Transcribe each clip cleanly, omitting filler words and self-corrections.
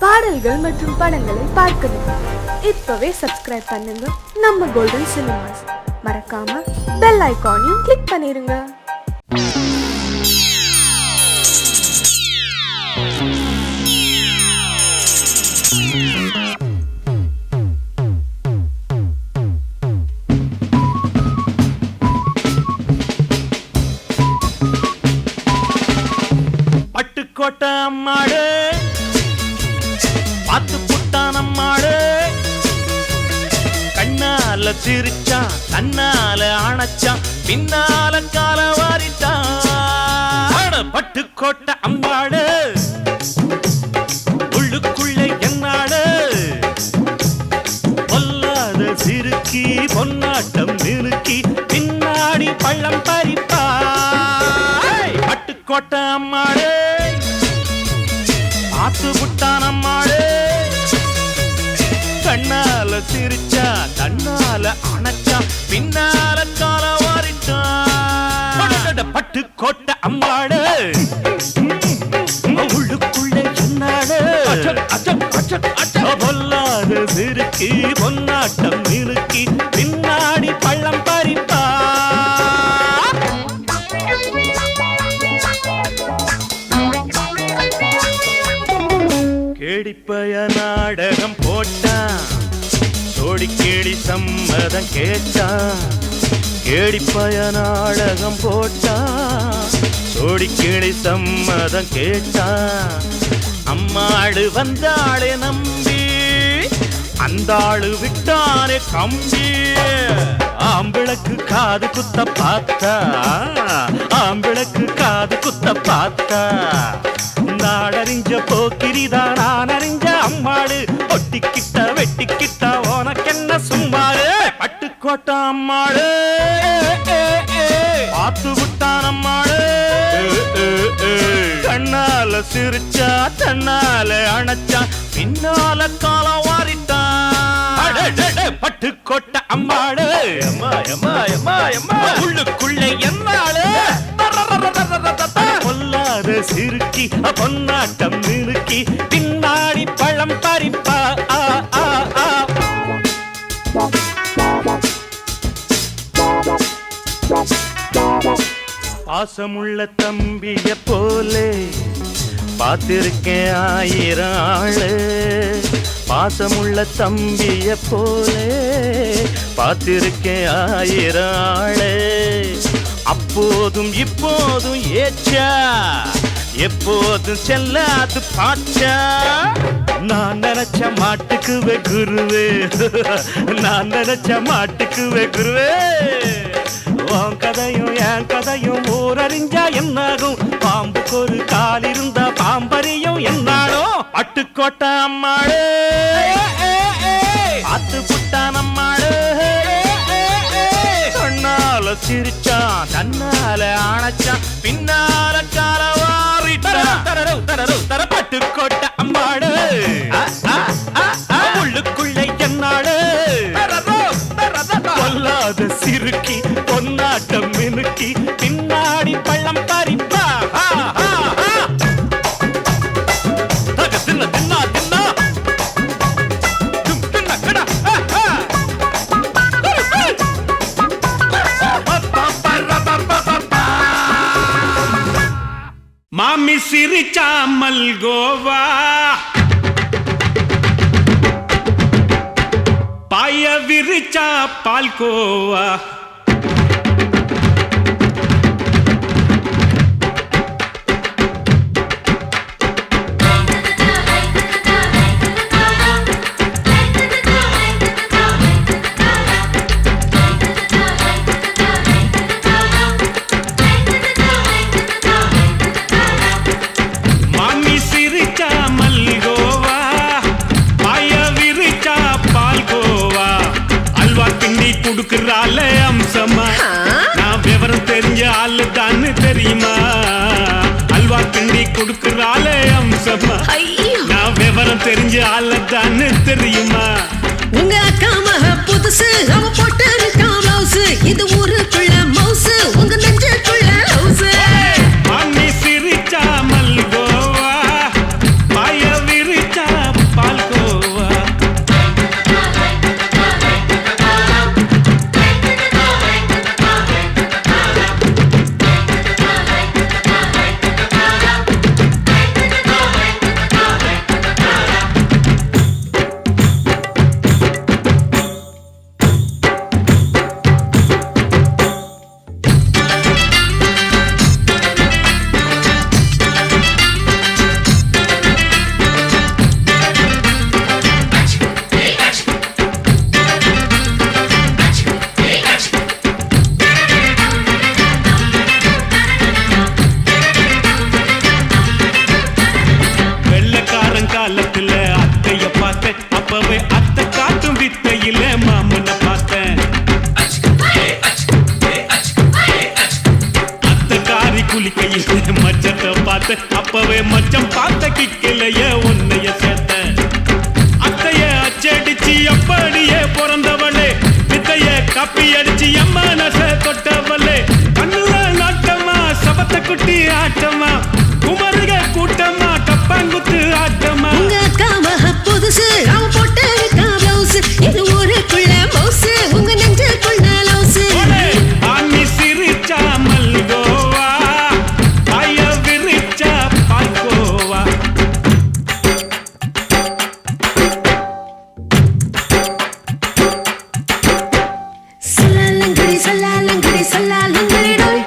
பாடல்கள் மற்றும் படங்களை பார்க்கணுமா? இப்பவே சப்ஸ்கிரைப் பண்ணுங்க நம்ம கோல்டன் சினிமாஸ். மறக்காம பெல் ஐகானையும் கிளிக் பண்ணிருங்க. பட்டுக்கோட்டை அம்மாடு பாத்து புட்டான் அம்மாடு, கண்ணால சிரிச்சான் தன்னால அணைச்சான் பின்னால கால வாரிட்டான். பட்டுக்கோட்டை அம்மாடு உள்ளுக்குள்ளே என்னாடு, பொல்லாத சிறுக்கி பொன்னாட்டம் நிறுக்கி பின்னாடி பள்ளம் பறிப்பா. பட்டுக்கோட்டை அம்மாடு ஆத்து புட்டான் அம்மாடு, கண்ணால சிரிச்சா தன்னால அணைச்சா பின்னால கால வாரிட்டான். பட்டுக்கோட்டை அம்மாடு உள்ளுக்குள்ளே என்னாடு, பொல்லாத சிறுக்கி பொன்னாட்டம் நிறுக்கி பின்னாடி பள்ளம் பறிப்பா. கேடிப்பய நாடகம் போட்டான், சோடி கேடி சம்மதம் கேட்டான். கேடிப்பய நாடகம் போட்டான், சோடி கேடி சம்மதம் கேட்டான். அம்மாடு வந்தாளே நம்பி அந்த ஆளு விட்டானே கம்பி. ஆம்பிளக்கு காது குத்த பார்த்தா, ஆம்பிளக்கு காது குத்த பார்த்தா. நாடறிஞ்ச போக்கிரிதா நான் அறிஞ்ச அம்மாடு, ஒட்டிக்கிட்ட வெட்டிக்கிட்ட உனக்கென்ன சும்மாடு. பட்டுக்கோட்டை அம்மாடு பார்த்து விட்டான் அம்மாடு, கண்ணால சிரிச்சா தன்னால அணைச்சா பின்னால கால வாரிட்டான். பட்டுக்கோட்டை அம்மாடு உள்ளுக்குள்ளே என்னாடு, பொல்லாத சிறுக்கி பொன்னாட்டம் நிறுக்கி பின்னாடி பழம் பறிப்பா. பாசமுள்ள தம்பிய போலே பார்த்திருக்கேன் ஆயிரம் ஆளு, பாசமுள்ள தம்பிய போலே பார்த்திருக்கேன் ஆயிரம் ஆளு. அப்போதும் இப்போதும் ஏச்சா எப்போதும் செல்லாது பாச்சா. நான் நினைச்ச மாட்டுக்குவே குருவே, நான் நினைச்ச மாட்டுக்குவே குருவே. உன் கதையும் என் கதையும் ஊரறிஞ்சா என்னாகும், பாம்புக்கு ஒரு கால் இருந்தா பாம்பறியும் என்னாலும். பட்டுக்கோட்டை அம்மாடு ஆத்து புட்டான் அம்மாடு, கண்ணால சிரிச்சான் தன்னால அணைச்சான் பின்னால கால வாரிட்டான். பட்டுக்கோட்டை அம்மாடு உள்ளுக்குள்ளே என்னாடு, பொல்லாத சிறுக்கி பொன்னாட்டம் மினுக்கி பின்னாடி பள்ளம் பறிப்பா. தின்னா தின்னா தின்னா மாமி சிரிச்சா மல்கோவா, பாய விரிச்சா பால்கோவா. மாமி சிரிச்சா மல்கோவா, பாய விரிச்சா பால்கோவா. அல்வா கிண்டி குடுக்குறால அம்சமா, நான் விவரம் தெரிஞ்ச ஆளு தான்னு தெரியுமா. அல்வா கிண்டி குடுக்குறால அம்சமா, நான் விவரம் தெரிஞ்ச ஆளு தான்னு தெரியுமா. உங்க அக்கா மக புதுசு, அவ போட்டு இருக்கா மவுசு. இது ஊருக்குள்ள மவுசு, உங்க நெஞ்சுக்குள்ள ஹவுசு. மாமி சிரிச்சா மல்கோவா, பாய விரிச்சா காப்பி அடிச்சு எம்மா நச தொட்டவளே கண்ணுல நாட்டமா சபத்த குட்டி ஆட்டமா குமருக கூட்டமா கப்பாங்குத்து ஆட்டமா உங்க அக்கா மக புதுசு அவ போட்டு இருக்கா பிளவுஸ் இது ஊருக்குள்ள மவுசு உங்க நெஞ்சுக்குள்ள லவுசு ஆமி சிரிச்சா மல்கோவா ஆய விரிச்சா பால்கோவா சல்லாலங்கடி சல்லாலங்கடி சல்லாலங்கடி டோய்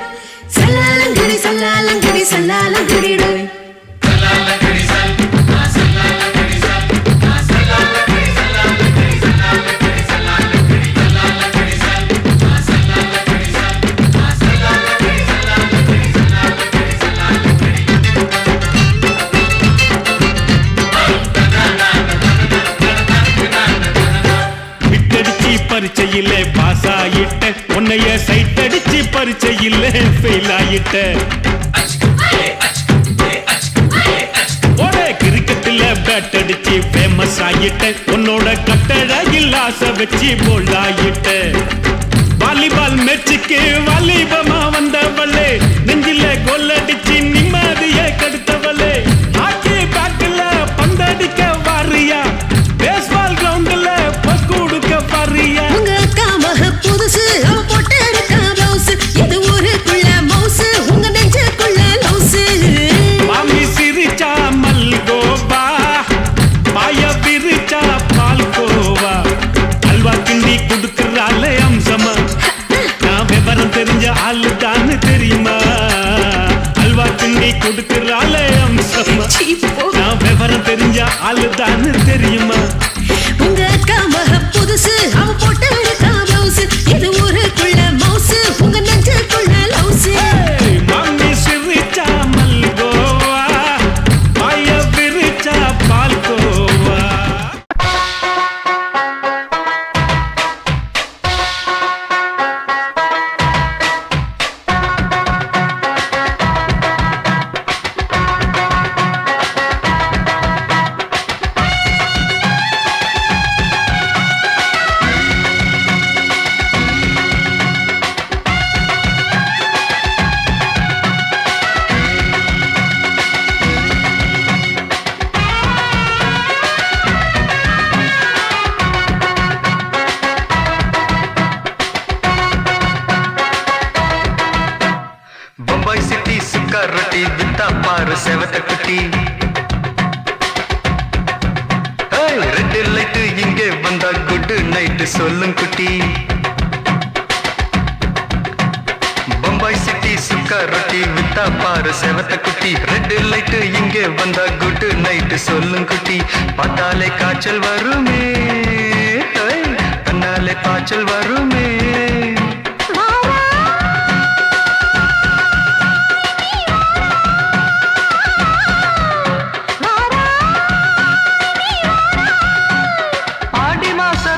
சல்லாலங்கடி சல்லாலங்கடி சல்லாலங்கடி டோய் விட்டடிச்சு பரீட்சையிலே பாஸ் ஆயிட்ட உன்னைய சைட் அடிச்சு பரீட்சையிலே ஃபெயில் ஆயிட்ட ஒரே கிரிக்கெட்டில் பேட் அடிச்சு ஃபேமஸ் ஆயிட்ட உன்னோட கட்டழகில் ஆசை வச்சு போல்ட் ஆயிட்ட வாலிபால் மேட்சுக்கு வாலிபமா வந்தவளே நெஞ்சில கோல் அடிச்சு நிம்மதிய கடுத்தவளே ஹாக்கி பேட்டில் பந்தடிக்க வாரியா பேஸ்பால் கிரவுண்ட்ல பஸ் கொடுக்க பாரியா உங்க அக்கா மக புதுசு அவ போட்டு இருக்கா பிளவுஸ் இது ஊருக்குள்ள மவுசு உங்க நெஞ்சுக்குள்ள லவுசு மாமி சிரிச்சா மல்கோவா பாய விரிச்சா பால்கோவா அல்வா கிண்டி குடுக்கறாளே அம்சமா நான் விவரம் தெரிஞ்ச ஆளு தான்னு தெரியுமா அல்வா கிண்டி குடுக்கறாளே அம்சமா சீப்போ நான் விவரம் தெரிஞ்ச ஆளு தான்னு தெரியுமா உங்க அக்கா மக புதுசு அவ போட்டு இருக்கா பிளவுஸ் இது ஊருக்குள்ள மவுசு உங்க நெஞ்சுக்குள்ள லவுசு மாமி சிரிச்சா மல்கோவா பாய விரிச்சா பால்கோவா பம்பாய் சிட்டி சுக்கா ரொட்டி வித்தா பாரு செவத்த குட்டி ரெட் லைட் இங்கே வந்தா குட் நைட் சொல்லும் குட்டி பம்பாய் சிட்டி சுக்கா ரொட்டி வித்தா பாரு செவத்த குட்டி ரெட் லைட் இங்கே வந்தா குட் நைட் சொல்லும் குட்டி பார்த்தாலே காய்ச்சல் வருமே கண்ணாலே காய்ச்சல் வருமே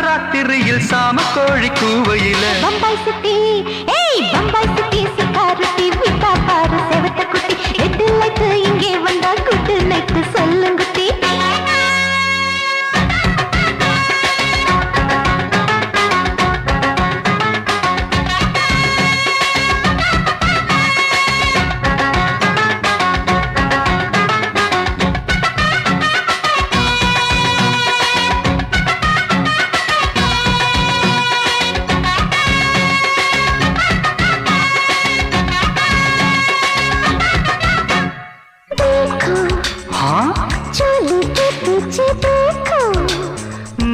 ராத்திரியில் சாம கோழி கூவையில பம்பாய் சிட்டி ஏய் பம்பாய் சிட்டி சிக்காருட்டி விட்டா பாரு செவத்த குட்டி ரெட் லைட் இங்கே வந்தா குட் நைட் சொல்லுங்குட்டி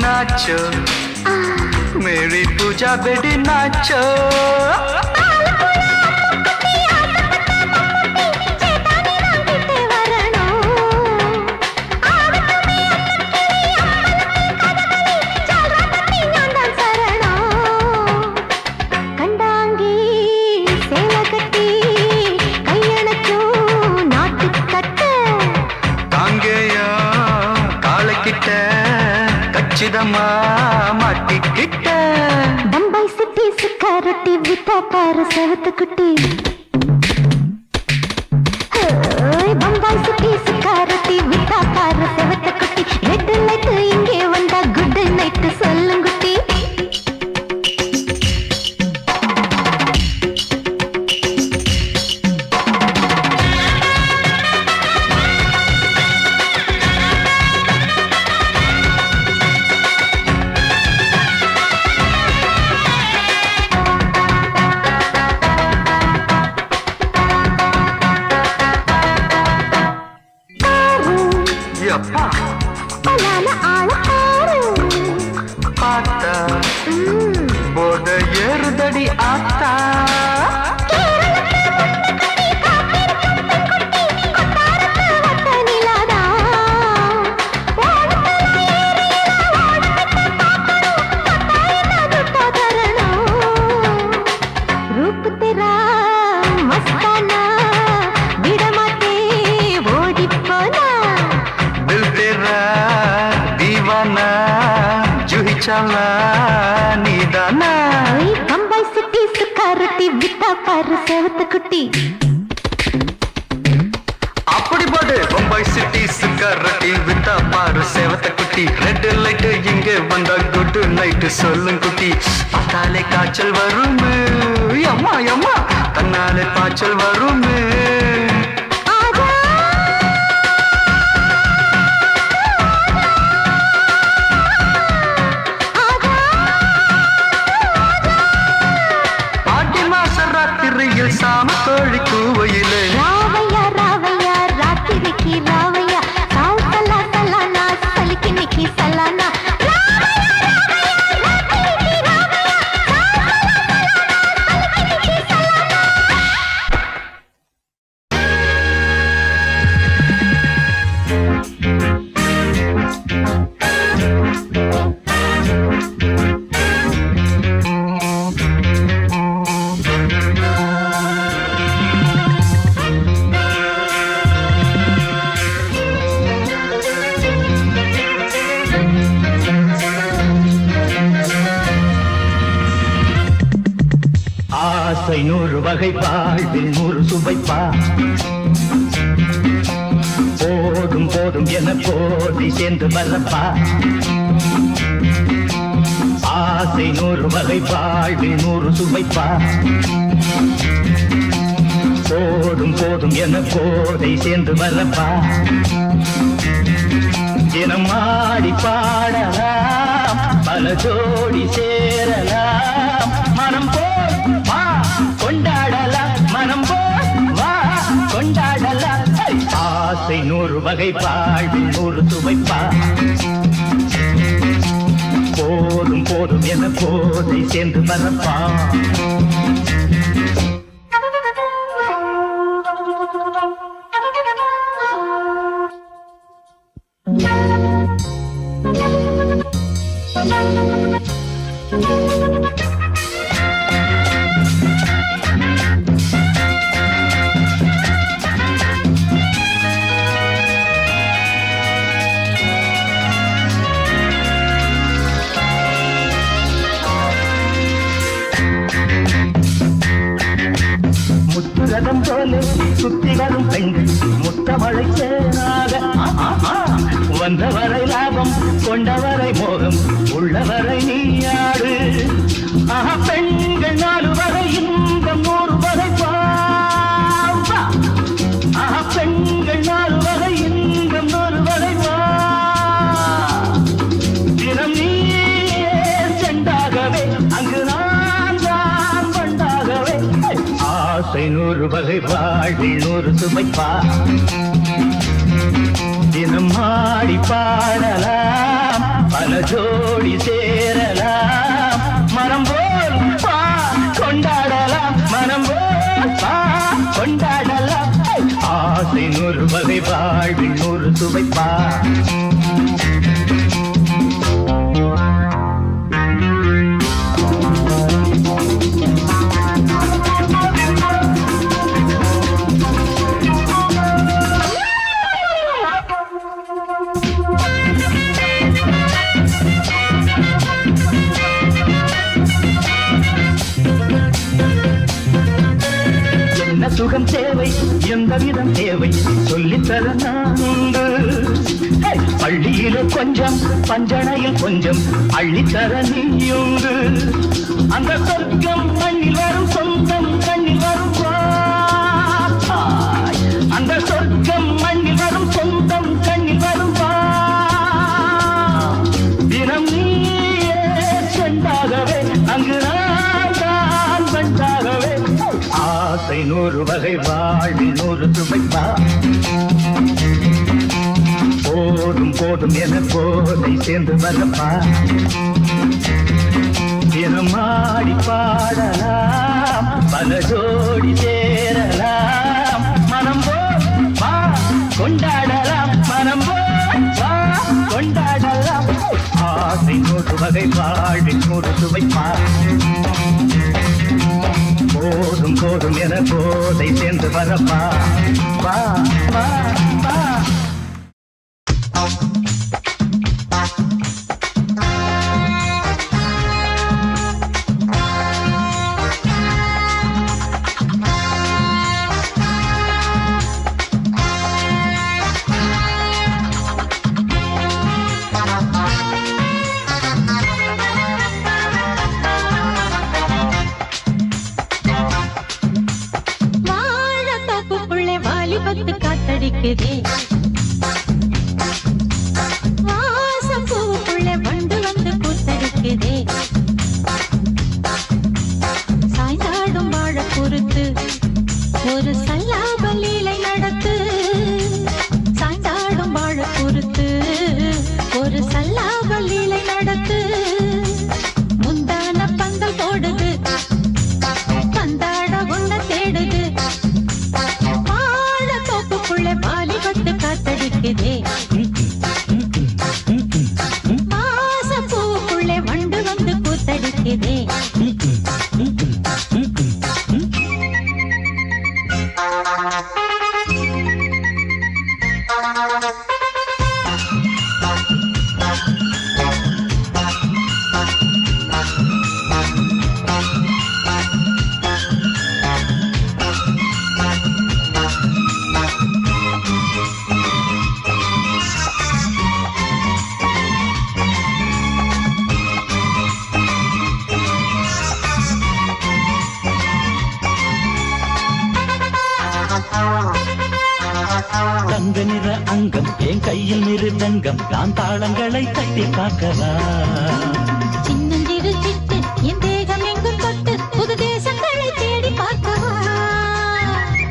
नाचो मेरी पूजा बेटी नाचो கச்சிதமா மாட்டிக்கிட்ட பம்பாய் சிட்டி சிக்காரட்டி விட்டா பாரு செவத்த குட்டி பம்பாய் சிட்டி சிக்காரட்டி விட்டா பாரு செவத்த குட்டி ரெட் லைட் இங்கே வந்தா குட் நைட் சொல்லுங்குட்டி அழகான ஆளப்பாரு பார்த்தா போத ஏறுதடி ஆத்தா நீதானா பம்பாய் சிட்டி சுக்காரட்டி வித்தா பாரு சேவத்த குட்டி அப்படி போடு பம்பாய் சிட்டி சுக்காரட்டி வித்தா பாரு சேவத்த குட்டி ரெட் லைட் இங்கே வந்தா குட் நைட் சொல்லும் குட்டி பார்த்தாலே காய்ச்சல் வரும் அம்மா அம்மா தன்னாலே பாய்ச்சல் வரும் சாம கோழி கூவையிலே ராவையா ராவையா ராத்திரிக்கு ராவையா சால் சலா சலானா சலிக்கு நிக்கி சலானா ஆசை 100 வகை வாழ்வில் 100 சுவைப்பா போதும் போதும் என போதை சேர்ந்து வரப்பா ஆசை 100 வகை வாழ்வில் 100 சுவைப்பா போதும் போதும் என போதை சேர்ந்து வரப்பா தினம் ஆடி பாடலாம் பல ஜோடி சேரலாம் மனம் போல் வா கொண்டாடலாம் மனம் போல் வா கொண்டாடலாம் ஆசை 100 வகை வாழ்வில் 100 சுவைப்பா போதும் போதும் என போதை சேர்ந்து வரப்பா முத்துரதம் போல சுத்தி வரும் பெண்கள் முத்தமழை சேனாக வந்தவரை லாபம் கொண்டவரை மோகம் உள்ளவரை நீயாடு பெண்கள் 4 வரை இன்பம் 100 வரை பெண்கள் 4 வரை இன்பம் 100 வரை தினம் நீயே செண்டாகவே அங்கு நான் தான் பண்டாகவே ஆசை 100 வகை வாழ்வில் 100 சுவைப்பா தினம் ஆடி பாடலாம் பல ஜோடி சேரலாம் மனம் போல் பா கொண்டாடலாம் மனம் போல் பா கொண்டாடலாம் ஆசை 100 வகை வாழ்வில் 100 சுவைப்பா சுகம் தேவை எந்த விதம் தேவை சொல்லித்தர நான் உண்டு பள்ளியிலே கொஞ்சம் பஞ்சனையில் கொஞ்சம் அள்ளித்தர நீயுண்டு அந்த சொர்க்கம் மண்ணில் வரும் சொந்தம் கண்ணில் வரும் அந்த சொர்க்கம் மண்ணில் வரும் சொந்தம் கண்ணில் வரும் தினம் நீயே சென்றாகவே அங்கு நான் தான் வந்தாகவே ஆசை 100 வகை வாழ்வில் 100 சுவைப்பா போதும் போதும் என போதை சேர்ந்து வரப்பா தினமாடி பாடலாம் பல ஜோடி சேரலாம் மனம் வா கொண்டாடலாம் மனம் வா கொண்டாடலாம் ஆசை நூறு வகை வாழ்வின் நூறு சுவைப்பா போதும் போதும் என போதை சேர்ந்து வரப்பா வா வா வா காத்தடிக்குதே வாசம் பூவுக்குள்ளே வண்டு வந்து கூத்தடிக்குதே சாய்ந்தாடும் வாழ பொறுத்து ஒரு சல்லாப லீலை நடத்து சாய்ந்தாடும் வாழ பொறுத்து ஒரு சல்லாப லீலை நடத்து முந்தான பந்தல் போடுது பந்தாட உன்ன தேடுது வாலிபத்து காத்தடிக்குதே மாச பூவுக்குள்ளே வண்டு வந்து கூத்தடிக்குதே தங்க நிற அங்கம் என் கையில் மிருதங்கம் நான் தாளங்களை தட்டி பார்க்கலாம் சின்னஞ்சிறு சிட்டு என் தேகம் எங்கும் தொட்டு புது தேசங்களை தேடி பார்க்கவா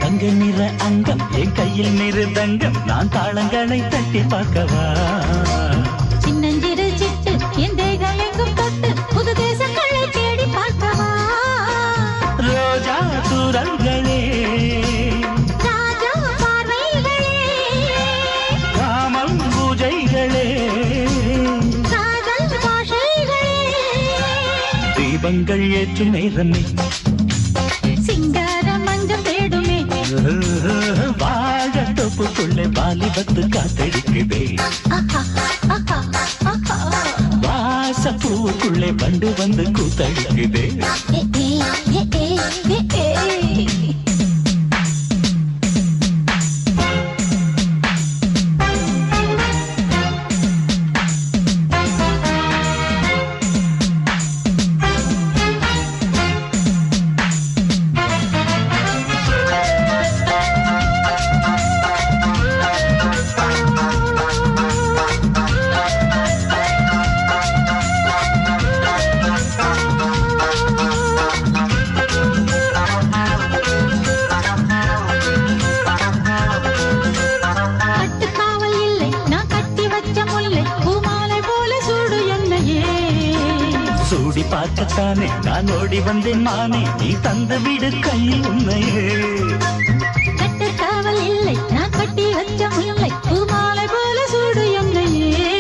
தங்க நிற அங்கம் என் கையில் மிருதங்கம் நான் தாளங்களை தட்டி பார்க்கவா சின்னஞ்சிறு சிட்டு என் தேகம் எங்கும் தொட்டு புது தேசங்களை தேடி பார்க்கவா ரோஜா தூரல்களே ராஜா பார்வைகளே காமல் பூஜைகளே காதல் பாஷைகளே தீபங்கள் ஏற்றும் நேரமே சிங்கார மஞ்சள் தேடுமே வாழ தொப்புக்குள்ளே வாலிபத்து காத்தடிக்குதே வாச பூவுக்குள்ளே வண்டு வந்து கூத்தடிக்குதே சூடி பார்க்கத்தானே நான் ஓடி வந்தேன் மானே நீ தந்து விடு கையில் உன்னையே கட்டுக்காவல் இல்லை நான் கட்டி வச்ச முல்லை பூமாலை போல சூடு என்னையே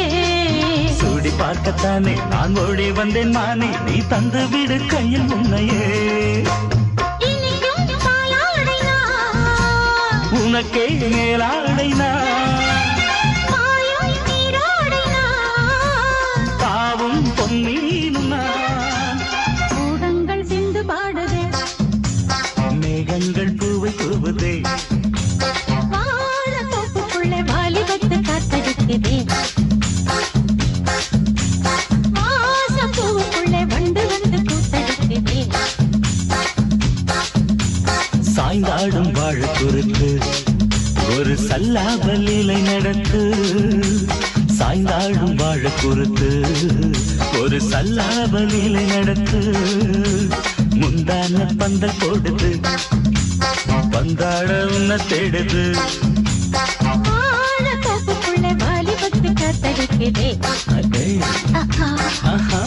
சூடி பார்க்கத்தானே நான் ஓடி வந்தேன் மானே நீ தந்து விடு கையில் உன்னையே உனக்கே மேலாடைனா பாவும் பொன்னீனுனா பூதங்கள் சிந்து பாடுதே மேகங்கள் பூவை தூவுதே வாழ தோப்புக்குள்ளே வாலிபத்து காத்தடிக்குதே வாசம் பூவுக்குள்ளே வண்டு வந்து கூத்தடிக்குதே சாய்ந்தாடும் வாழ குறுக்கு ஒரு சல்லாப லீலை நடத்து சாய்ந்தாடும் வாழ குறுத்து ஒரு சல்லாப லீலை நடத்து முந்தான பந்தல் போடுது பந்தாட உன்ன தேடுது வாழ தோப்புக்குள்ளே வாலிபத்து கேக்குதே அடே, ஆஹா,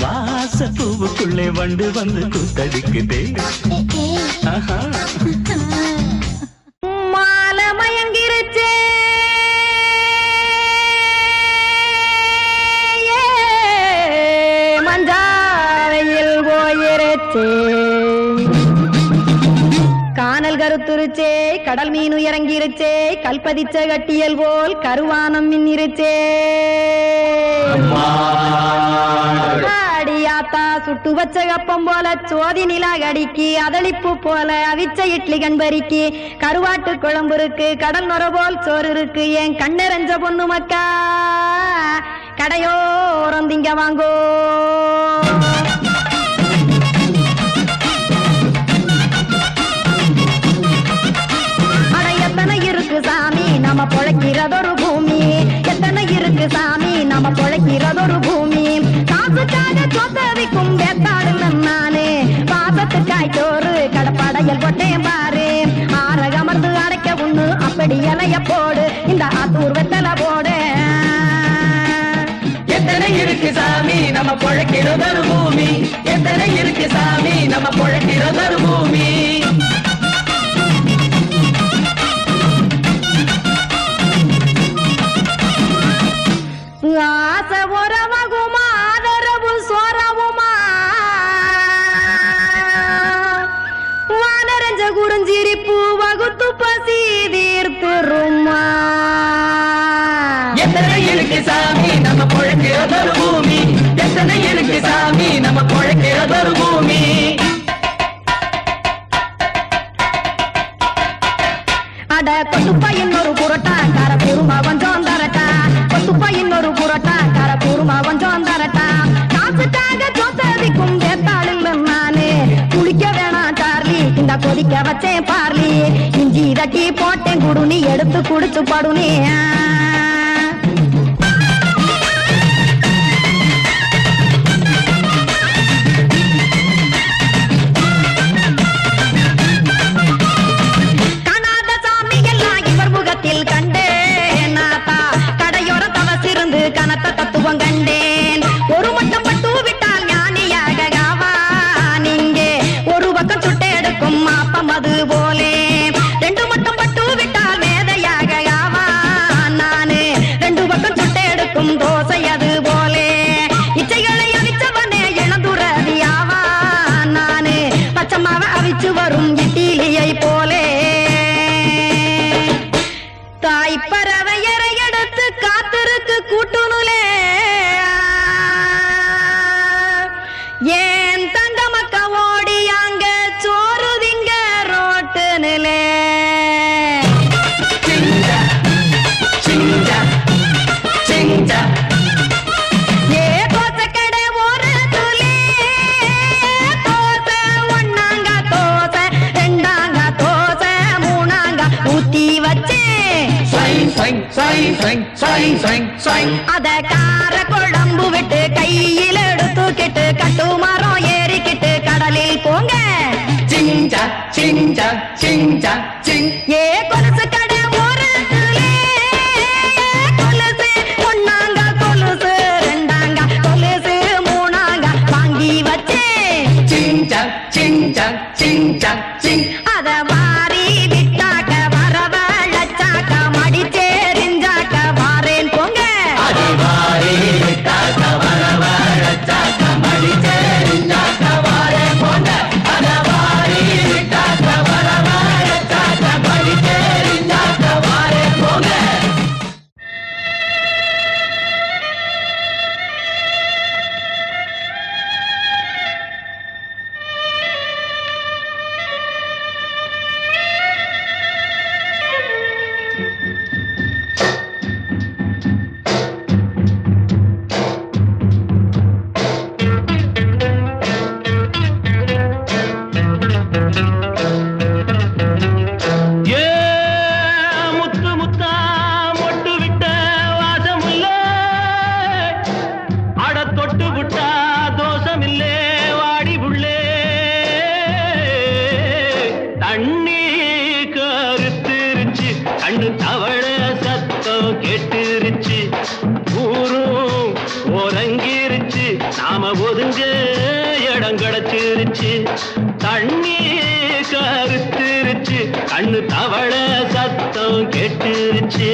வாச பூவுக்குள்ளே வண்டு வந்து கூத்தடிக்குதே. ஆஹா, மாலை மயங்கிருச்சே மஞ்சாவையில் போயிருச்சே கானல் கருத்துருச்சே கடல் மீன் இறங்கிருச்சே கல்பதிச்ச கட்டியல் போல் கருவானம் மின்னிருச்சே அடியாத்தா சுட்டு வச்ச கப்பம் போல சோதி நிலா கடிக்கு அதளிப்பு போல அவிச்ச இட்லி கண்பறிக்கு கருவாட்டு குழம்பு இருக்கு கடல் நுர போல் சோறு இருக்கு என் கண்ணெரஞ்ச பொண்ணு மக்கா கடையோரம் திங்க வாங்கோ எத்தனை இருக்கு சாமி நம்ம பொழைக்கிறதொரு பூமி எத்தனை இருக்கு சாமி நம்ம பொழைக்கிறதொரு பூமி காசுக்காக சொத்தவிக்கும் வேத்தாடு நானே பாசத்துக்காய் சோறு கடப்படையல் போட்டேன் பாரு ஆரகமர்ந்து அடைக்க ஒண்ணு அப்படி இலைய போடு இந்த ஆத்தூர் வெத்தலை போடு எத்தனை இருக்கு சாமி நம்ம பொழைக்கிறதொரு பூமி எத்தனை இருக்கு சாமி நம்ம பொழைக்கிறதொரு பூமி ஆசை உறவகுமா ஆதரவு சோரவுமா வானரஞ்ச குறிஞ்சிரிப்பு வகுத்து பசி தீர்த்துருமா எத்தனை இருக்கு சாமி நம்ம பொழைக்கிறதொரு பூமி எத்தனை இருக்கு சாமி நம்ம பொழைக்கிறதொரு பூமி அட கொத்துப்பா இன்னொரு புரட்டா கார குருமா கொஞ்சம் தரட்டா கொத்துப்பா இன்னொரு புரட்டா கார குருமா கொஞ்சம் தரட்டா காசுக்காக சொத்ததிக்கும் வேத்தாளில் நானு குளிக்க வேணாம் சார்லி இந்த கொதிக்க வச்சேன் பார்லி இஞ்சி தட்டி போட்டேன் குடுனி எடுத்து குடிச்சு படுனி கண்டேன் நாத்தா கடையோர தவசிருந்து கனத்த தத்துவம் கண்டேன் ஒரு மட்டம் பட்டு விட்டால் ஞானியாக நீங்கே ஒரு பக்கம் சுட்டு எடுக்கும் மாப்பம் அது போலே ரெண்டு மட்டம் பட்டு விட்டால் மேதையாக நானு ரெண்டு பக்கம் சுட்டு எடுக்கும் தோசை அது போலே இச்சைகளை அவிச்சவனே இளந்துறவியாவா நானு பச்சமாவ அவிச்சு வரும் இட்டிலியை போலே தாய் பறவையரை எடுத்து காத்திருக்கு கூட்டுனுலே ஏன் தங்க மக்க ஓடி அங்க சோறுதிங்க ரோட்டு நிலே ஏ தோசை கடை ஒரு துளி தோசை ஒன்னாங்க தோசை ரெண்டாங்க தோசை மூணாங்க ஊத்தி வச்சே அத கார குழம்பு விட்டு கையில் எடுத்துக்கிட்டு கட்டு மரம் ஏறிக்கிட்டு கடலில் போங்க ஏ கொலுசு கடை ஒரு கொலுசு ஒன்னாங்க கொலுசு ரெண்டாங்க கொலுசு மூணாங்க வாங்கி வச்சே அத வாரி விட்டாக்க வரவழைச்சாக்க மடிச்சேரிஞ்சாக்க வாரேன் போங்க கண்ணு தவள சத்தம் கேட்டுருச்சு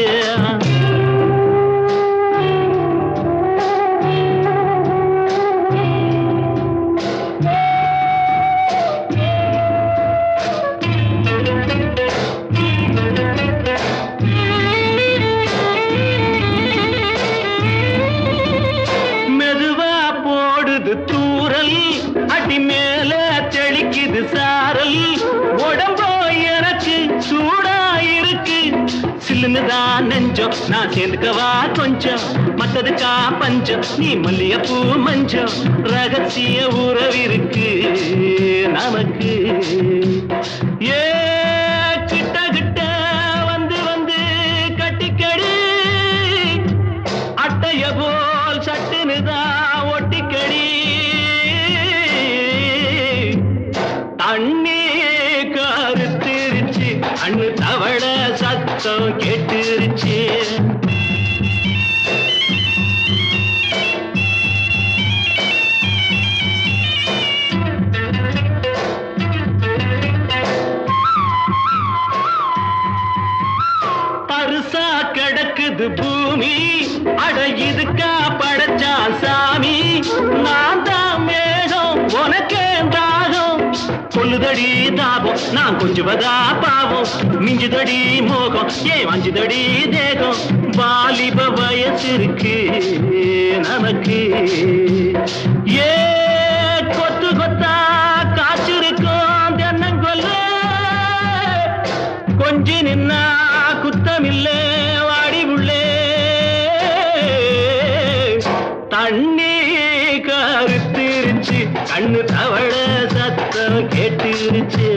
நெஞ்சம் நான் சேர்ந்துக்கவா கொஞ்சம் மத்ததுக்கா பஞ்சம் நீ மல்லியப்பூ மஞ்சம் ரகசிய உறவிருக்கு நமக்கு ஏ கிட்ட கிட்ட வந்து வந்து கட்டிக்கடி அட்டைய போல் சட்டுனுதான் ஒட்டிக்கடி தண்ணி கருத்திருச்சு அண்ணு தவள சத்தம் கேட்டுருச்சு பருசா கிடக்குது பூமி அட இதுக்கா படைச்சா சாமி நான் தான் மேகம் உனக்கே தாகம் கொல்லுதடி தாபம் நான் கொஞ்சுவதா பாவம் மிஞ்சுதடி மோகம் வஞ்சுதடி தேகம் வாலிப வயசு இருக்கு நமக்கு ஏ கொத்து கொத்தா காய்ச்சிருக்கும் தென்னங்கொல்ல கொஞ்சி நின்னா குத்தமில்லை வாடி உள்ளே தண்ணி கருத்திருச்சு கண்ணு தவள சத்தம் கேட்டுருச்சு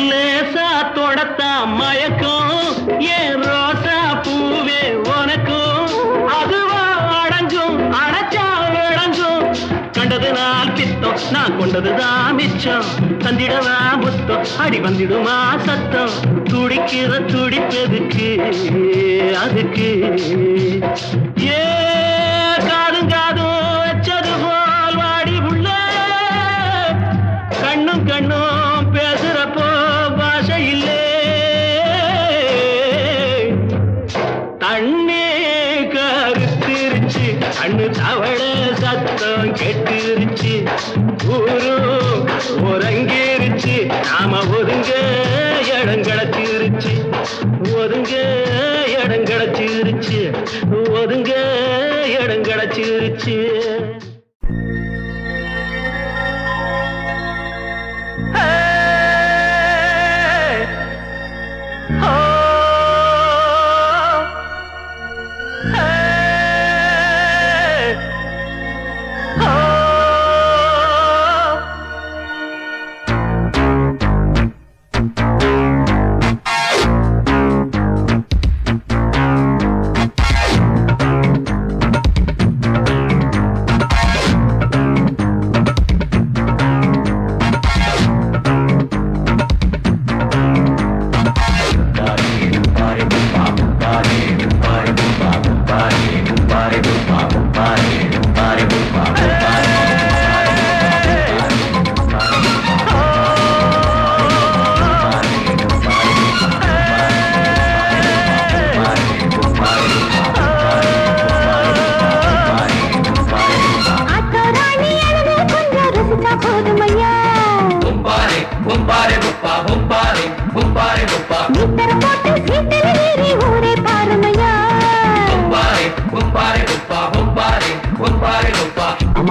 லேசா தொடத்தா மயக்கம் ஏன் ரோசா பூவே உனக்கும் அதுவா அடங்கும் அடைச்சா விளங்கும் கண்டதுனால் பித்தம் நான் கொண்டதுதான் மிச்சம் தந்திடவா முத்தம் அடி வந்திடுமா சத்தம் துடிக்கிற துடிப்பதுக்கு அதுக்கு ஏ காதும் காதும் வச்சது போல் வாடி உள்ள கண்ணும் கண்ணும் பேசுறப்போ பாஷை இல்லே தண்ணி கருத்திருச்சு கண்ணு தவள சத்தம் கெட்டுருச்சு ஊரு உறங்கிருச்சு நாம ஒதுங்க இடம் கிடச்சிருச்சு ஒதுங்க இடம் கிடச்சிருச்சு ஒதுங்க இடம் கிடச்சிருச்சு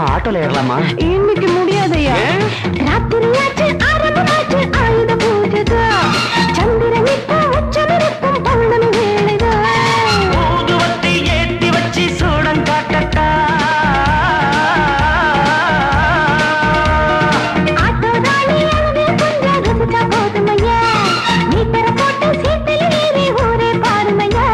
ஆட்டோல ஏறலாமா? இன்னைக்கு முடியாதையா, ராத்திரியாச்சு ஆரம்பமாச்சு ஆயுத பூஜைதா, சந்திரன் இப்ப உச்சமிருக்கும் பௌர்ணமி வேளைதா, ஊதுவத்தி ஏத்தி வச்சு சூடம் காட்டட்டா, ஆட்டோதானி அங்கே கொஞ்சம் ரசிச்சா போதுமையா, மீட்டரை போட்டு சீட்டில் ஏறி ஊரே பாருமையா.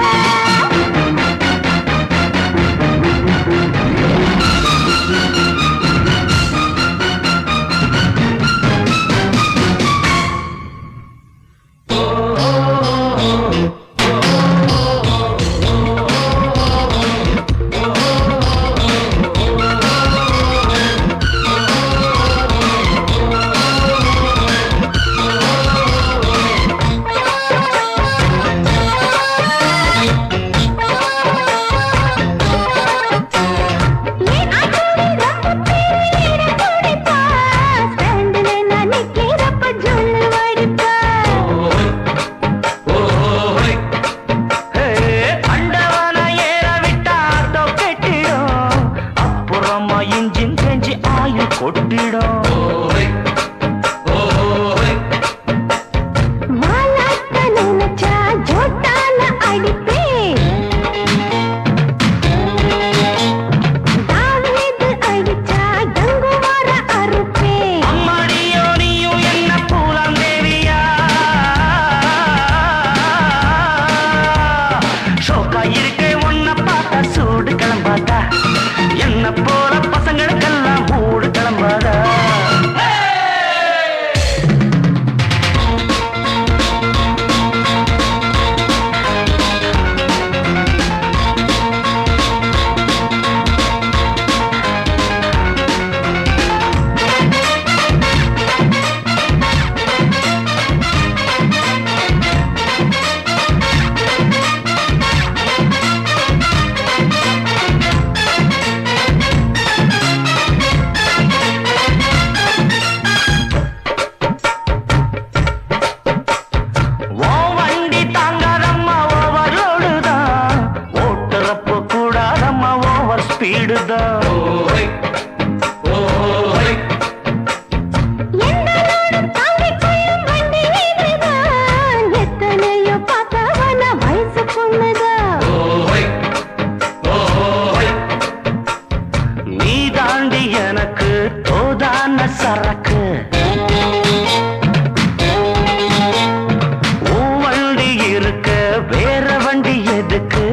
வண்டி எதுக்கு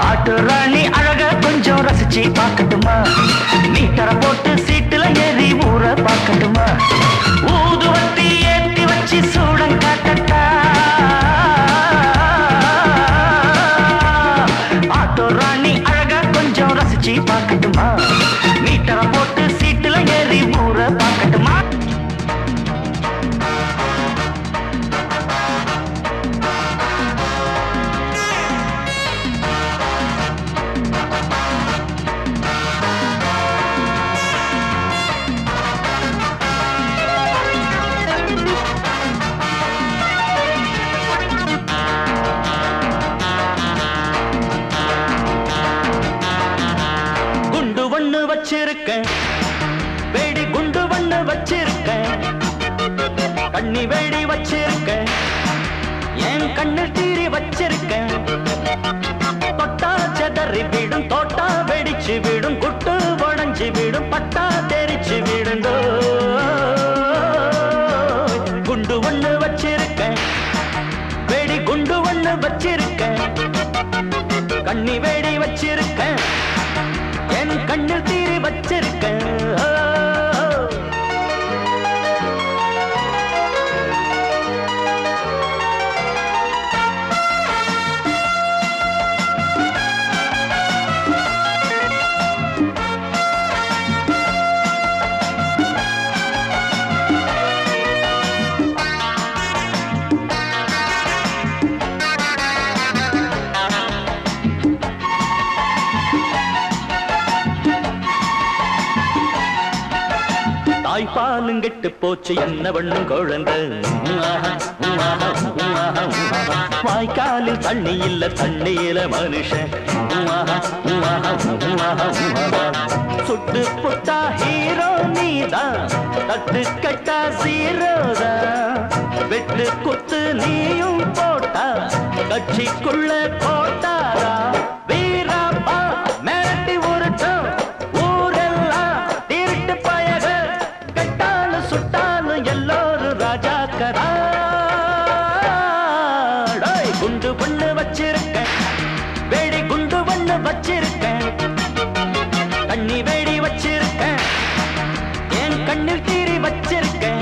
ஆட்டு ராணி அழக கொஞ்சம் ரசிச்சு பார்க்கட்டுமா மீட்டர போட்டு சீட்டுல ஏறி ஊற பார்க்கட்டுமா ஊதுவத்தி ஏத்தி வச்சு சூடம் காட்டட்டா ஆட்டோ ராணி அழக கொஞ்சம் ரசிச்சு பார்க்கட்டுமா மீட்டர போட்டு சீட்டுல ஏறி ஊற பார்க்கட்டுமா வச்சிருக்கேன் வேடி குண்டு வண்ண வச்சிருக்கேன் கண்ணி வேடி வச்சிருக்கேன் என் கண்ணில் தீரி வச்சிருக்கேன் தொட்டா செதறி விடும் தோட்டா வெடிச்சு விடும் குட்டு உடஞ்சி விடும் பட்டா தெரிச்சு விடுந்தோ குண்டு ஒண்ணு வச்சிருக்கேன் வேடி குண்டு ஒண்ணு வச்சிருக்கேன் கண்ணி வேடி வச்சிருக்கேன் என் கண்ணில் தீரி வச்சிருக்கேன் தாய்ப்பாலுங்கெட்டு போச்சு என்ன பண்ணும் குழந்தை வாய்க்காலில் தண்ணி இல்ல தண்ணியில மனுஷன் சுட்டு புட்டா ஹீரோ நீதான் தட்டு கட்டா சீரோதான் வெட்டு குத்து நீயும் போட்டா கட்சிக்குள்ள போட்டாரா வீராப்பா மிரட்டி உருட்டும் ஊரெல்லாம் திருட்டு பயக கெட்டாலும் சுட்டாலும் எல்லோரும் ராஜாக்கரா குண்டு பண்ணு வச்சிருக்கேன் வேடி குண்டு பண்ணு வச்சிருக்கேன் கண்ணி வேடி வச்சிருக்கேன் என் கண்ணில் தீரி வச்சிருக்கேன்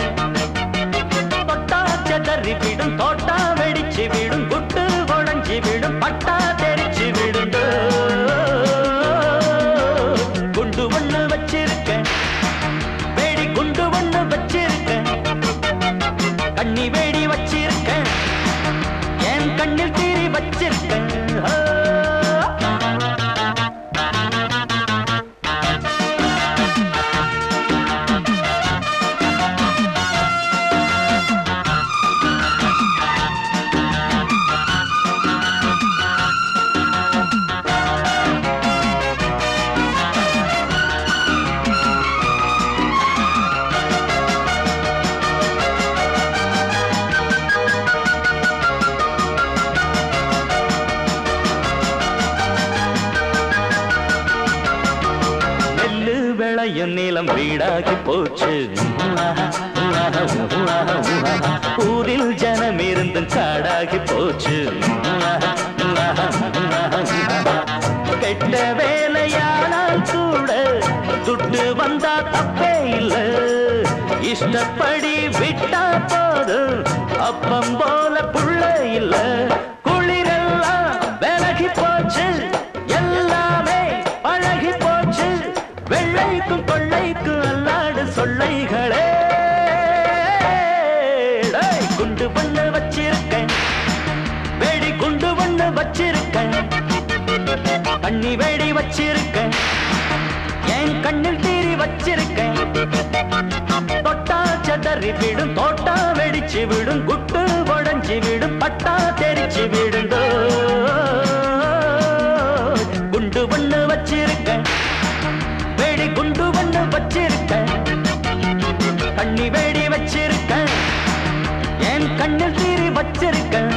தொட்டா செதறி விடும் தோட்டா வெடிச்சு விடும் குட்டு உடஞ்சி விடும் பட்டா தெரிச்சு விடும் குண்டு ஒண்ணு வச்சிருக்கேன் வேடி குண்டு ஒண்ணு வச்சிருக்கேன் கண்ணி வேடி வச்சிருக்கேன் என் கண்ணில் தீரி வச்சிருக்கேன் விளையும் நிலம் வீடாகி போச்சு ஊரில் ஜனம் இருந்தும் காடாகி போச்சு கெட்ட வேலையானால் கூட துட்டு வந்தா தப்பே இல்ல இஷ்டப்படி விட்டா போதும் அப்பம் போல புள்ள இல்ல குளிரெல்லாம் விலகி போச்சு எல்லாமே பழகி போச்சு வெள்ளைக்கும் கொள்ளைக்கும் அல்லாடு சொல்லைகளே குண்டு பண்ணு வச்சிருக்கேன் வேடி குண்டு பண்ணு வச்சிருக்கேன் கண்ணி வேடி வச்சிருக்கேன் என் கண்ணில் தீரி வச்சிருக்கேன் தொட்டா செதறி விடும் தோட்டா வெடிச்சு விடும் குட்டு உடஞ்சி விடும் பட்டா தெரிச்சு விடுந்தோ குண்டு பண்ணு வச்சிருக்கேன் வேடி குண்டு ஒண்ணு வச்சிருக்கேன் கண்ணி வேடி வச்சிருக்கேன் என் கண்ணில் தீரி வச்சிருக்கேன்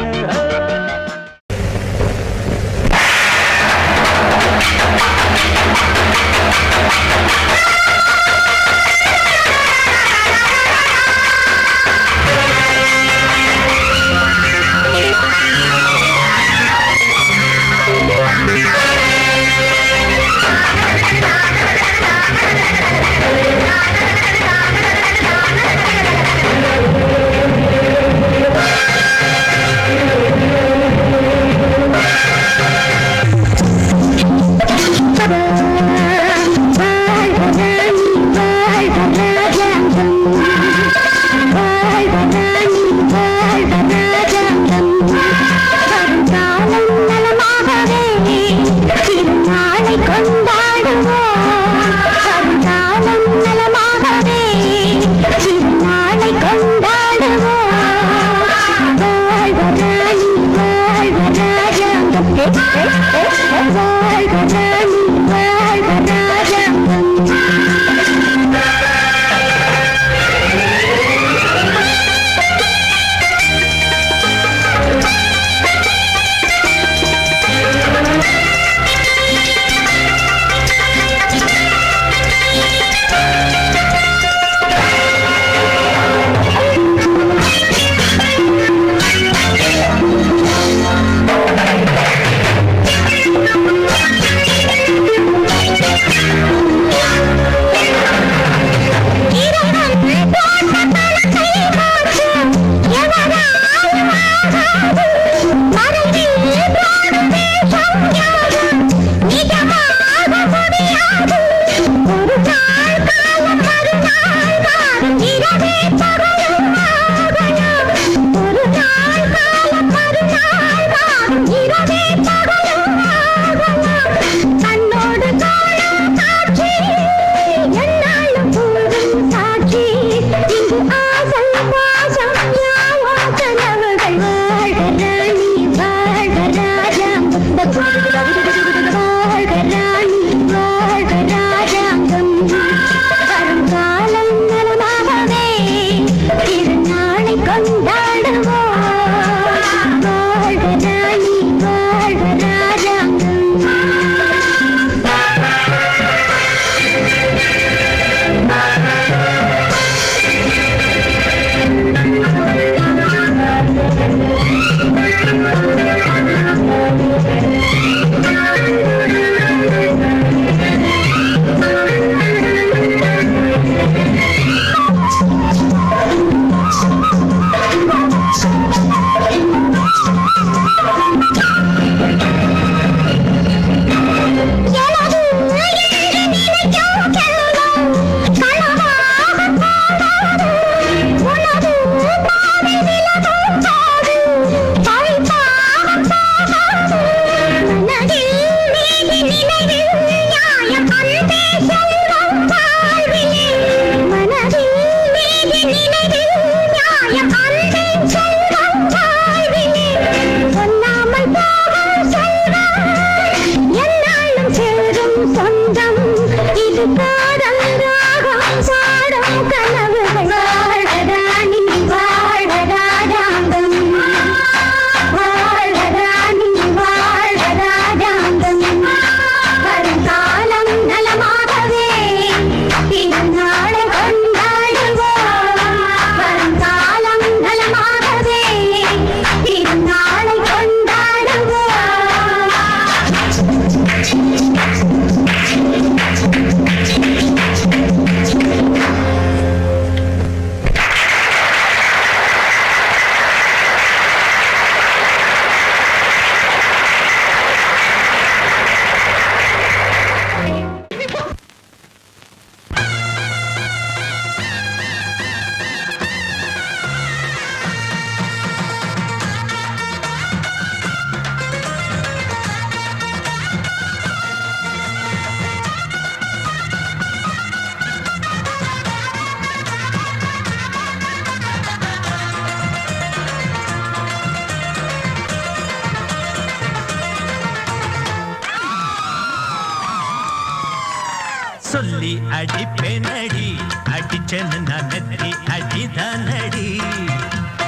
சொல்லி அடிப்பேனடி அடிச்சேன்னு நான் நெத்தி அடிதானடி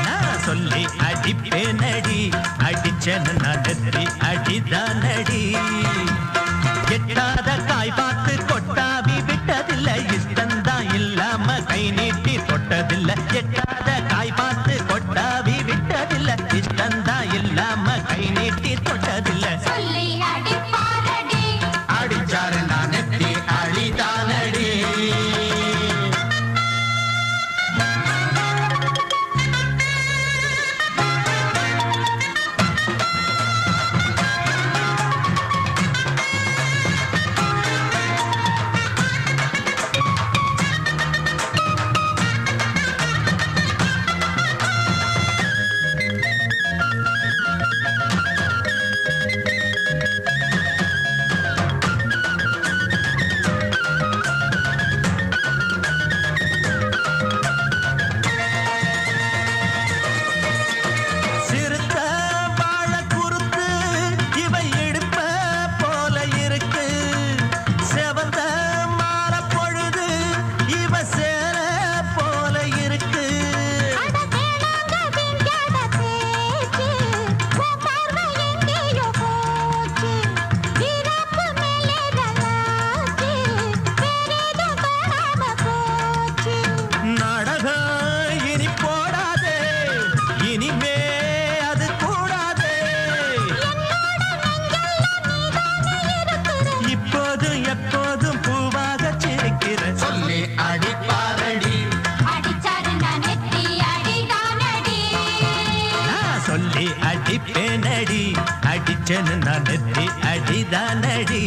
நான் சொல்லி அடிப்பேனடி அடிச்சேன்னு நான் நெத்தி அடிதானடி எட்டாத காய் பார்த்து கொட்டாவி விட்டதில்லை இஷ்டந்தான் இல்லாம கை நீட்டி தொட்டதில்லை எட்டாத காய் பார்த்து கொட்டாவி விட்டதில்லை இஷ்டந்தான் இல்லாம கை நீட்டி தொட்டதில்லை அடிச்சாரு நான் நெத்தி அழிதானடி அடிச்சனு நான் நெத்தி அடிதானடி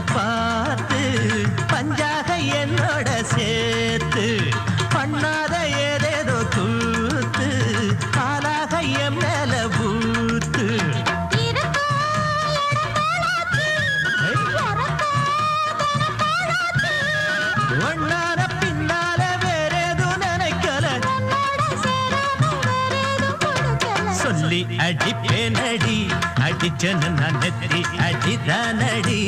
பார்த்து பஞ்சாக என்னோட சேர்த்து பண்ணாத ஏதேதோ கூத்து காலாக என் மேல பூத்து ஒன்னார பின்னால வேறேதோ நினைக்கல சொல்லி அடிப்பேனடி அடிச்சனு நான் நெத்தி அடிதானடி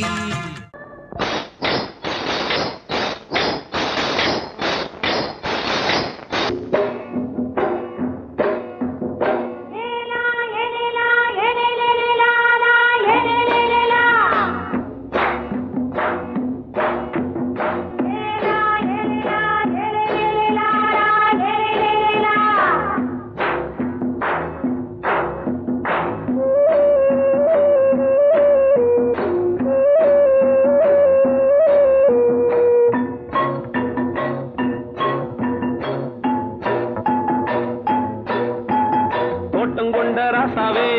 ராசாவே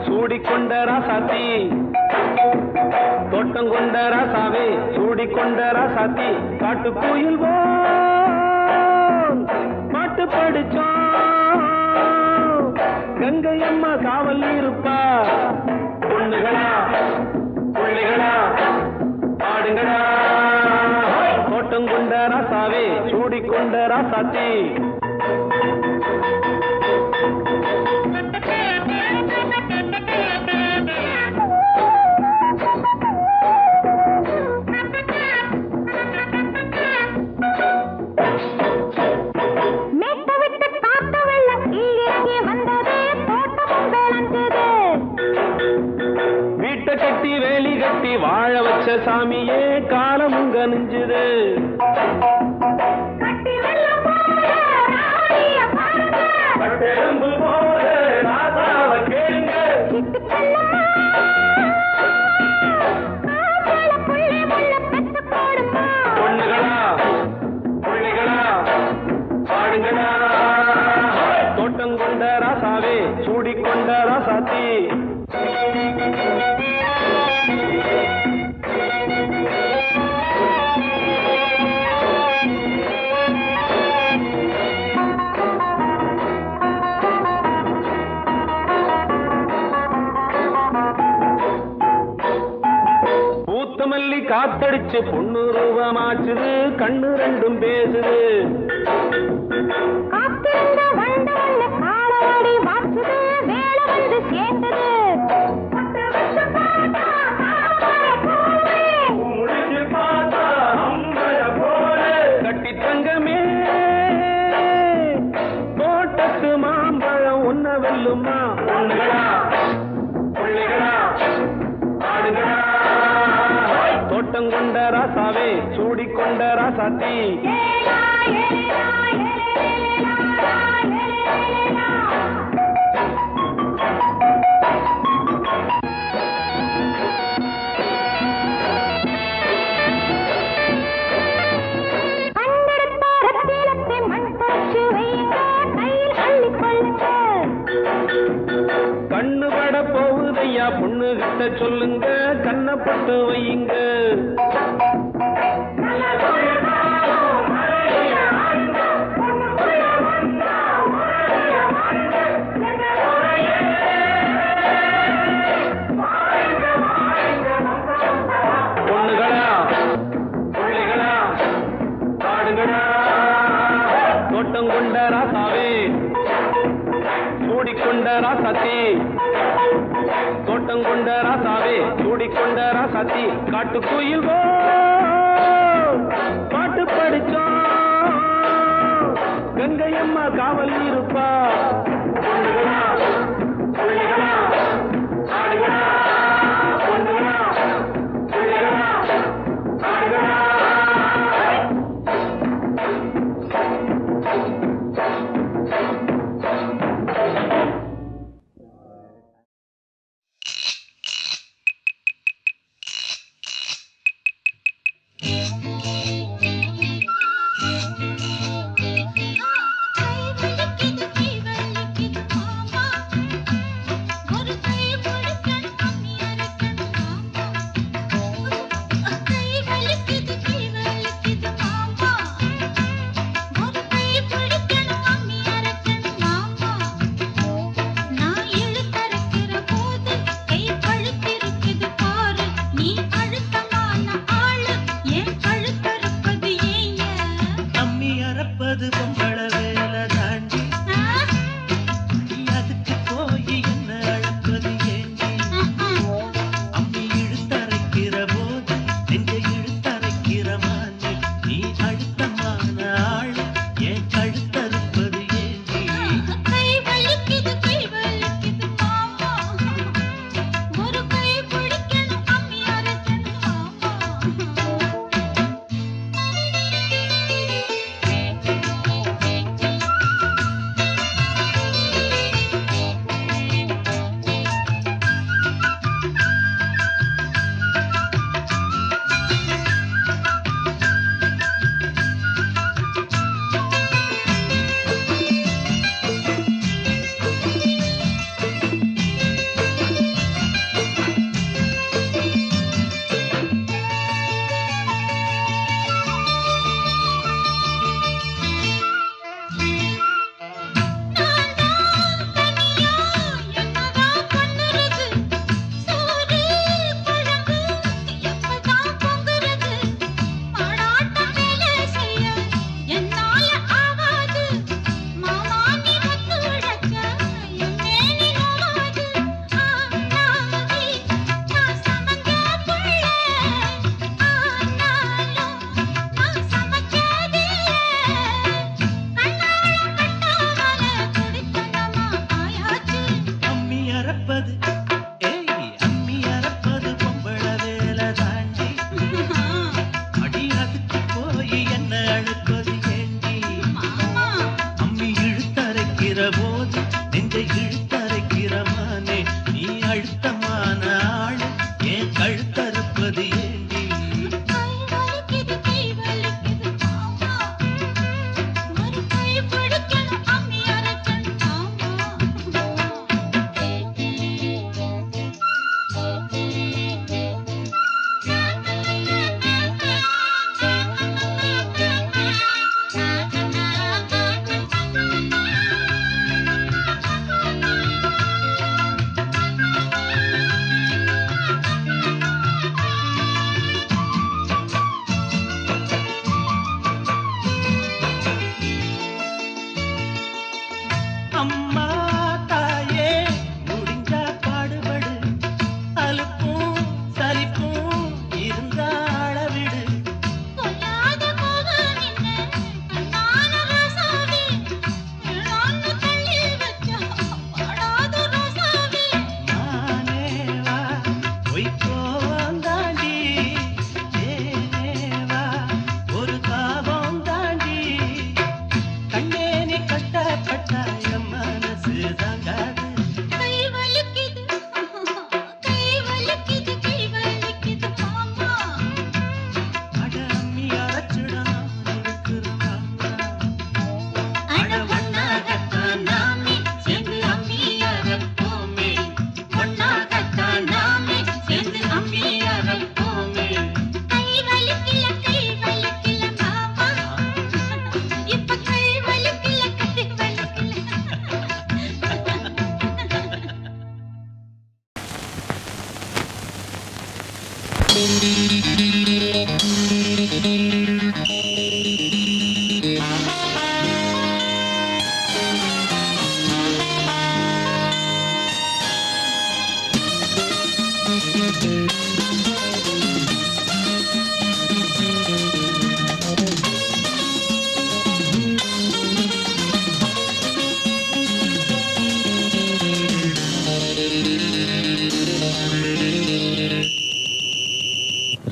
சூடிக்கொண்ட ராசாத்தி தோட்டம் கொண்ட ராசாவே சூடிக்கொண்ட ராசாத்தி காட்டு கோயில் மாட்டு படிச்சோம் கங்கை அம்மா காவல் இருப்பா பொண்ணுகளா பிள்ளைகளா ஆடுங்களா தோட்டம் கொண்ட ராசாவே சூடிக்கொண்ட ராசாத்தி கட்டி வேலி கட்டி வாழ வச்ச சாமியே காலம் கனிஞ்சுது பொண்ணுகளா பிள்ளைகளா பாடுங்களா தோட்டம் கொண்ட ராசாவே சூடிக்கொண்ட ராசாத்தி பூத்தமல்லி காத்தடிச்சு பொண்ணு ரூபமாச்சுது கண்ணு ரெண்டும் பேசுது கட்டி தங்கமே தோட்டத்து மாம்பழம் உன்ன வெல்லுமா பொண்ணுகளா பிள்ளைகளா ஆடுகளா தோட்டம் கொண்ட ராசாவே சூடிக்கொண்ட ராசாத்தி கண்ணு பட போகுதையா பொண்ணு கிட்ட சொல்லுங்க கண்ணப்பட்டு வையுங்க பொண்ணுகளா பிள்ளைகளா ஆடுங்களா தோட்டம் கொண்ட ராசாவே சூடிக்கொண்ட ராசாத்தி தோட்டம் கொண்ட ராசாவே சூடிக்கொண்ட ராசாத்தி காட்டுக்குயில் பாட்டு படிச்சோம் கங்கையம்மா காவல் இருப்பா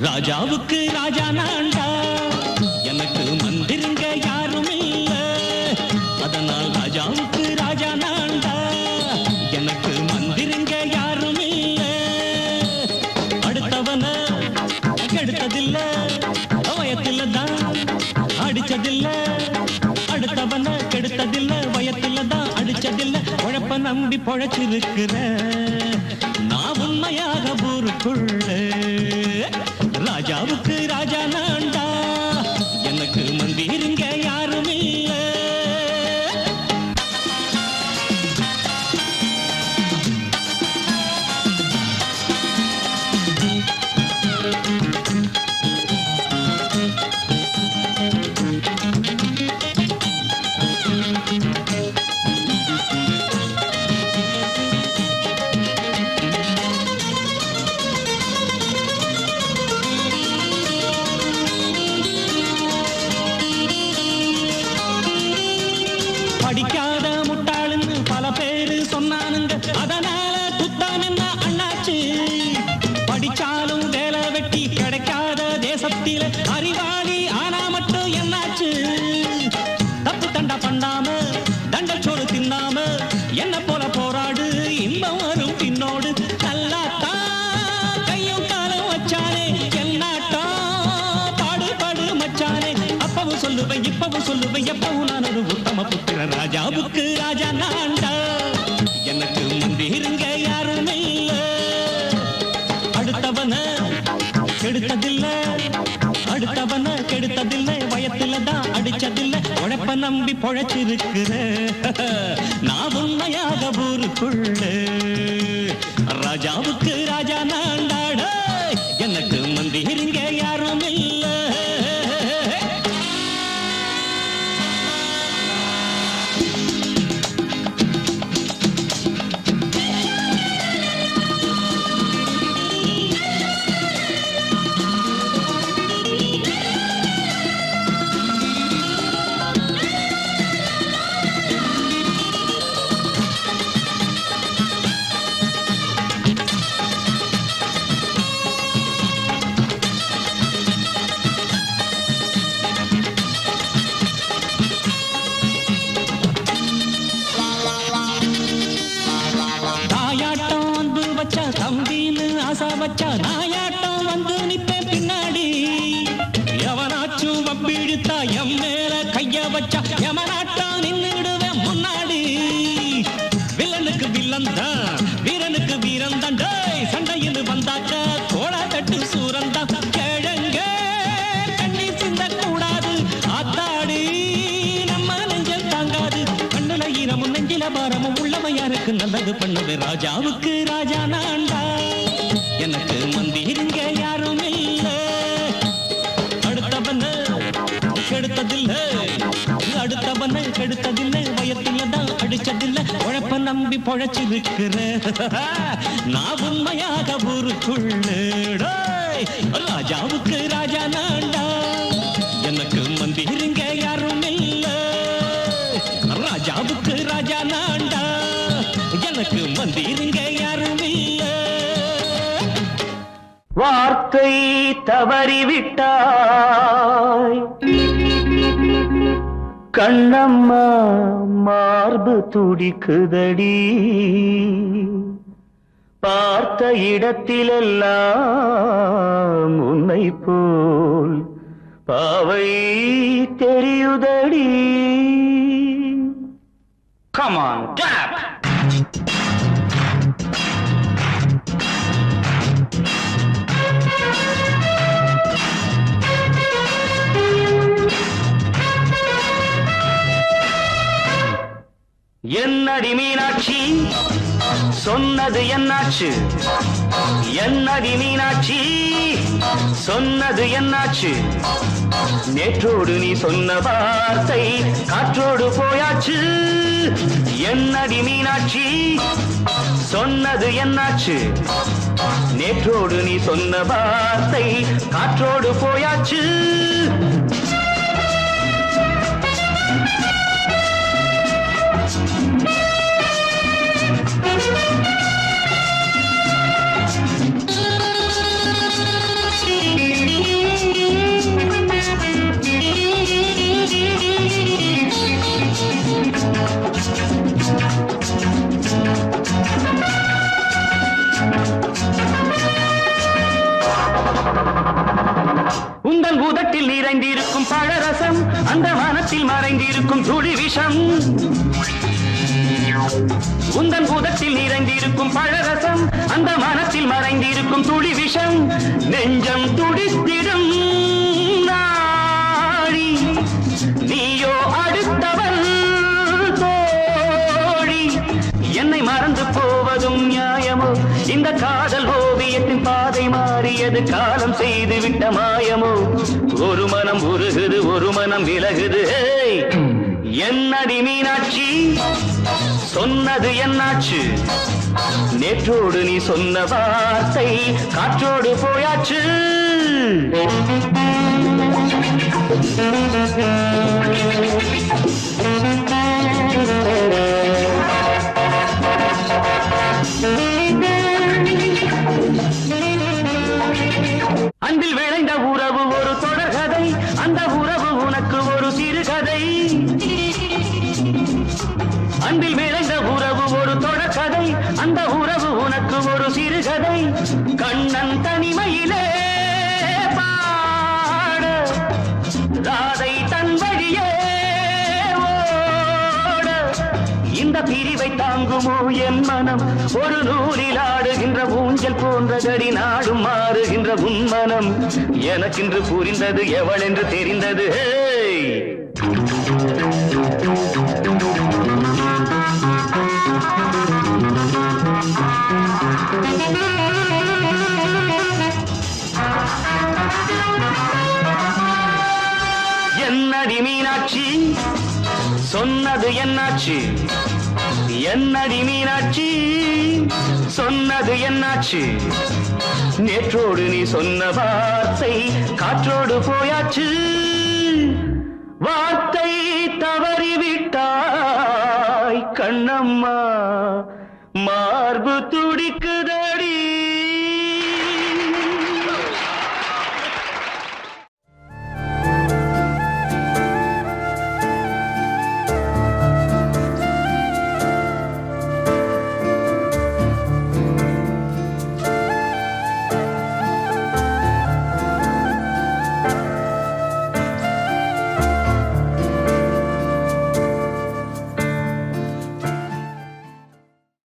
ராஜாவுக்கு ராஜா நான்டா, எனக்கு மந்திருங்க யாரும் இல்ல. அதனால் ராஜாவுக்கு ராஜா நான்டா, எனக்கு மந்திருங்க யாரும் இல்ல. அடுத்தவன கெடுத்ததில்ல, வயத்தில தான் அடிச்சதில்ல. அடுத்தவன கெடுத்ததில்ல, வயத்தில தான் அடிச்சதில்ல. உழப்ப நம்பி பொழைச்சிருக்கிற நான் உண்மையாக ஊருக்குள்ள. ராஜாவுக்கு ராஜா நான்டா, எனக்கு மந்திருங்க யாரும் இல்ல. படிக்காத முட்டாளுன்னு பல பேரு சொன்னானுங்க, அதனால துத்தான் என்ன அண்ணாச்சு. படிச்சாலும் வேலை வெட்டி கிடைக்காத தேசத்தில அறிவாளி ஆனா மட்டும் என்னாச்சு. தப்பு தண்டா பண்ணாம தண்டச்சோறு தின்னாம என்ன போல போராடு, இன்பம் வரும் பின்னோடு. நல்லாத்தான் கையும் காலம் வச்சானே, என்னாட்டா பாடு பாடு மச்சானே. அப்பவும் சொல்லுவேன் இப்பவும் சொல்லுவேன், எப்பவும் நான் ஒரு உத்தம புத்திரன். ராஜாவுக்கு ராஜா நான்டா, எனக்கு மந்திருங்க யாரும் இல்ல. அடுத்தவன கெடுத்ததில்ல, அடுத்தவன கெடுத்ததில்லை, வயத்தில தான் அடிச்சதில்லை. உழைப்ப நம்பி பொழைச்சிருக்கிற நான் உண்மையாக ஊருக்குள்ள. ராஜாவுக்கு ராஜா நான்டாட, எனக்கு மந்திருங்க யாரும் இல்ல. தம்பின்னு ஆசா வச்சா நாயாட்டம் வந்து நிப்பேன் பின்னாடி. எவனாச்சும் வம்பிழுத்தா எம் மேல கைய வச்சா எமனாட்டம் நின்னுடுவேன் முன்னாடி. வில்லனுக்கு வில்லன் தான், வீரனுக்கு வீரன் தான். சண்டையில் வந்தாக்க கோடா தட்டு சூரன் தான். கிழங்க கண்ணி சிந்த கூடாது, ஆத்தாடி நம்ம நெஞ்சல் தாங்காது. கண்ணுல ஈரமும் நெஞ்சில பாரமும் உள்ளவன் யாருக்கு நல்லது பண்ணுது. ராஜாவுக்கு ராஜா நான்டா, எனக்கு மந்திருங்க யாரும் இல்ல. அடுத்தவன கெடுத்ததில்லை, அடுத்தவன கெடுத்ததில்லை, வயத்தில தான் அடிச்சதில்லை. உழைப்ப நம்பி பொழைச்சிருக்கிற நான் உண்மையாக ஊருக்குள்ள. ராஜாவுக்கு ராஜா நான்டா, எனக்கு மந்திருங்க யாரும் இல்ல. ராஜாவுக்கு ராஜா நான்டா, எனக்கு மந்திருங்க யாரும் இல்ல. வார்த்தை தவறிவிட்டாய் கண்ணம்மா, மார்பு துடிக்குதடி. பார்த்த இடத்திலெல்லாம் உன்னை போல் பாவை தெரியுதடி. Come on, clap! என்னடி மீனாட்சி சொன்னது என்னாச்சு என்னடி மீனாட்சி சொன்னது என்னாச்சு நேற்றோடு நீ சொன்ன வார்த்தை காற்றோடு போயாச்சு என்னடி மீனாட்சி சொன்னது என்னாச்சு நேற்றோடு நீ சொன்ன வார்த்தை காற்றோடு போயாச்சு உந்தன் பூதத்தில் நிறைந்திருக்கும் பழரசம் அந்த வானத்தில் மறைந்திருக்கும் துளி விஷம் உந்தன் பூதத்தில் நிறைந்திருக்கும் பழரசம் அந்த வானத்தில் மறைந்திருக்கும் துளி விஷம் நெஞ்சம் துடித்திடும் நாடி நீயோ அடுத்தவள் தோழி என்னை மறந்து போவதும் நியாயமோ இந்த காதல் ஓவியத்தின் பாதை மாறியது காலம் செய்து விட்ட மாயமோ ஒரு மனம் உருகுது ஒரு மனம் விலகுது என்னடி மீனாட்சி சொன்னது என்னாச்சு நேற்றோடு நீ சொன்ன வார்த்தை காற்றோடு போயாச்சு அன்பில் விளைந்த உறவு ஒரு தொடர்கதை அந்த உறவு உனக்கு ஒரு சிறுகதை அன்பில் விளைந்த உறவு ஒரு தொடர்கதை அந்த உறவு உனக்கு ஒரு சிறுகதை கண்ணன் தனிமையிலே பாட ராதை தன் வழியே ஓட இந்த பிரிவை தாங்குமோ என் மனம் ஒரு நூலில் ஆடுகின்ற ஊஞ்சல் போன்றதடி நாடும் மாறுகின்ற உன்மனம் எனக்கென்று புரிந்தது எவள் என்று தெரிந்தது என்னடி மீனாட்சி சொன்னது என்னாச்சு என்னடி மீனாட்சி சொன்னது என்னாச்சு நேற்றோடு நீ சொன்ன வார்த்தை காற்றோடு போயாச்சு வார்த்தை தவறிவிட்டாய் கண்ணம்மா